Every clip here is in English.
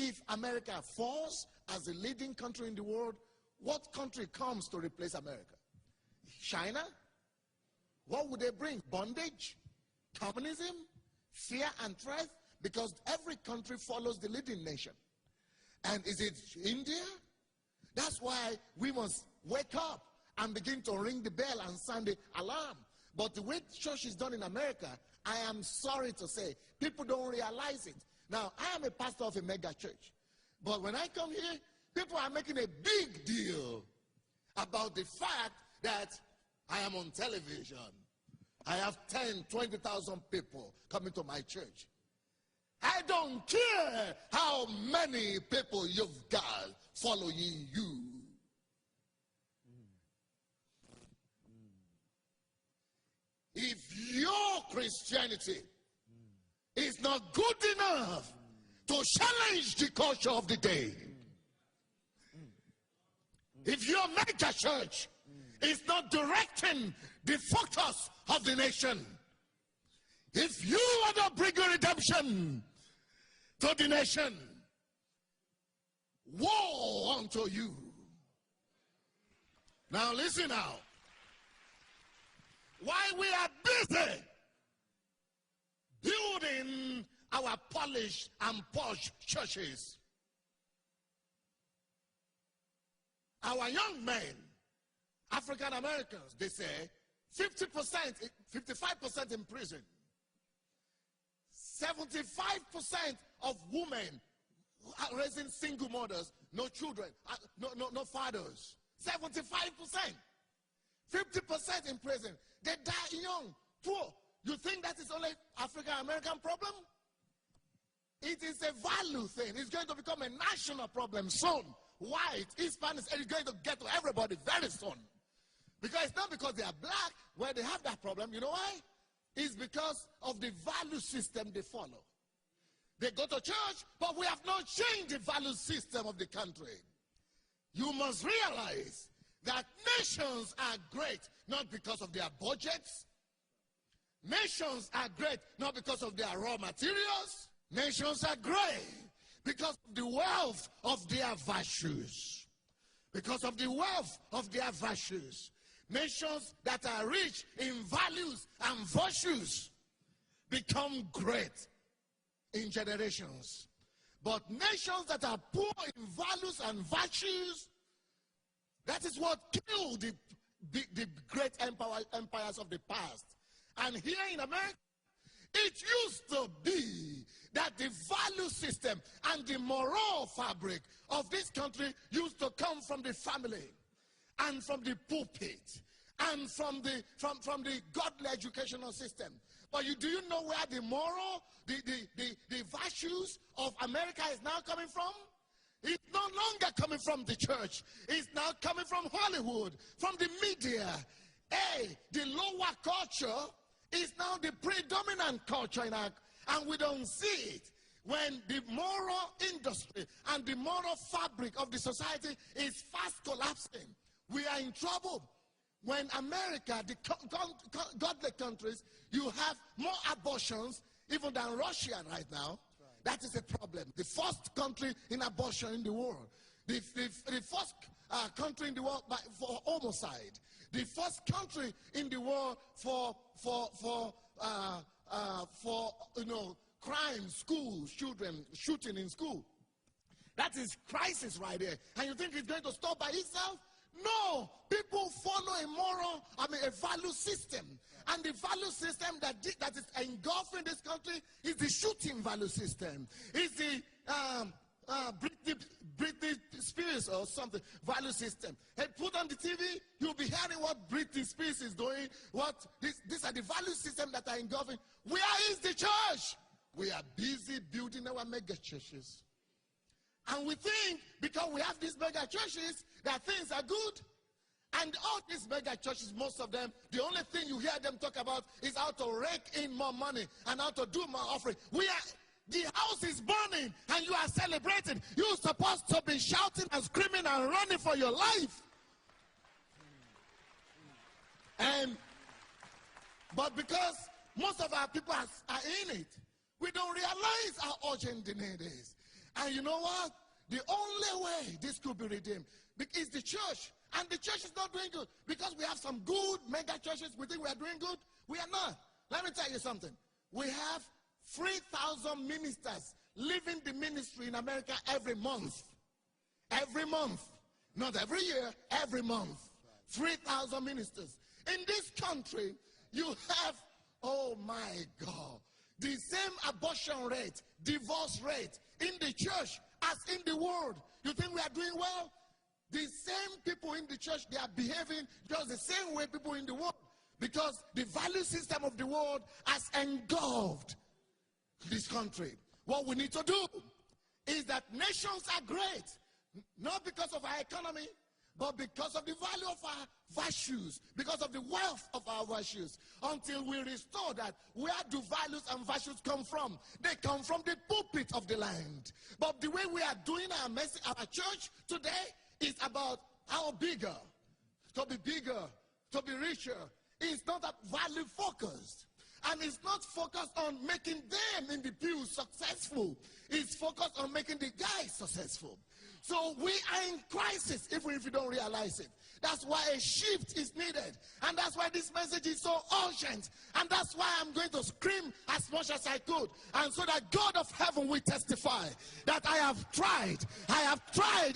if America falls as a leading country in the world, what country comes to replace America? China? What would they bring? Bondage? Communism? Fear and threat? Because every country follows the leading nation. And is it India? That's why we must wake up and begin to ring the bell and sound the alarm. But the way church is done in America, I am sorry to say, people don't realize it. Now, I am a pastor of a mega church. But when I come here, people are making a big deal about the fact that I am on television. I have 10, 20,000 people coming to my church. I don't care how many people you've got following you. If your Christianity is not good enough to challenge the culture of the day, if your mega church is not directing the focus of the nation, if you are not bringing redemption to the nation, woe unto you. Now listen now. While we are busy building our polished and posh churches, our young men, African Americans, they say 50%, 55% in prison. 75% of women are raising single mothers, no children, no fathers. 75%. 50% in prison. They die young, poor. You think that is only African American problem? It is a value thing. It's going to become a national problem soon. White, Hispanics, it's going to get to everybody very soon. Because it's not because they are black where they have that problem. You know why? It's because of the value system they follow. They go to church, but we have not changed the value system of the country. You must realize that nations are great not because of their budgets. Nations are great not because of their raw materials. Nations are great because of the wealth of their virtues. Because of the wealth of their virtues. Nations that are rich in values and virtues become great in generations. But nations that are poor in values and virtues, that is what killed the great empires of the past. And here in America, it used to be that the value system and the moral fabric of this country used to come from the family and from the pulpit and from the godly educational system. But do you know where the moral, the virtues of America is now coming from? It's no longer coming from the church. It's now coming from Hollywood, from the media. Hey, the lower culture is now the predominant culture in our, and we don't see it. When the moral industry and the moral fabric of the society is fast collapsing, we are in trouble. When America, the godly countries, you have more abortions even than Russia right now. That is a problem. The first country in abortion in the world. The first country in the world for homicide. The first country in the world for crime, schools, children shooting in school. That is crisis right there. And you think it's going to stop by itself? No, people follow a value system. And the value system that is engulfing this country is the shooting value system. It's the Britney Spears or something value system. Hey, put on the TV, you'll be hearing what Britney Spears is doing. These are the value system that are engulfing. Where is the church? We are busy building our mega churches. And we think because we have these mega churches that things are good. And all these mega churches, most of them, the only thing you hear them talk about is how to rake in more money and how to do more offering. The house is burning and you are celebrating. You're supposed to be shouting and screaming and running for your life. But because most of our people are in it, we don't realize how urgent the need is. And you know what? The only way this could be redeemed is the church. And the church is not doing good. Because we have some good mega churches, we think we are doing good. We are not. Let me tell you something. We have 3,000 ministers leaving the ministry in America every month. Every month. Not every year, every month. 3,000 ministers. In this country, you have, oh my God, the same abortion rate, divorce rate in the church as in the world. You think we are doing well? The same people in the church, they are behaving just the same way people in the world. Because the value system of the world has engulfed this country. What we need to do is that nations are great, not because of our economy, but because of the value of our virtues, because of the wealth of our virtues. Until we restore that, where do values and virtues come from? They come from the pulpit of the land. But the way we are doing our message, our church today, is about how bigger, to be richer. It's not value focused. And it's not focused on making them in the pew successful. It's focused on making the guy successful. So we are in crisis, even if you don't realize it. That's why a shift is needed. And that's why this message is so urgent. And that's why I'm going to scream as much as I could. And so that God of heaven will testify that I have tried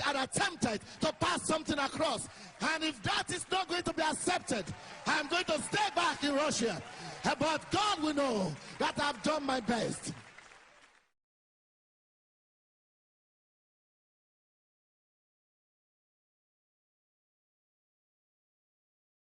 and attempted to pass something across. And if that is not going to be accepted, I'm going to stay back in Russia. But God will know that I've done my best.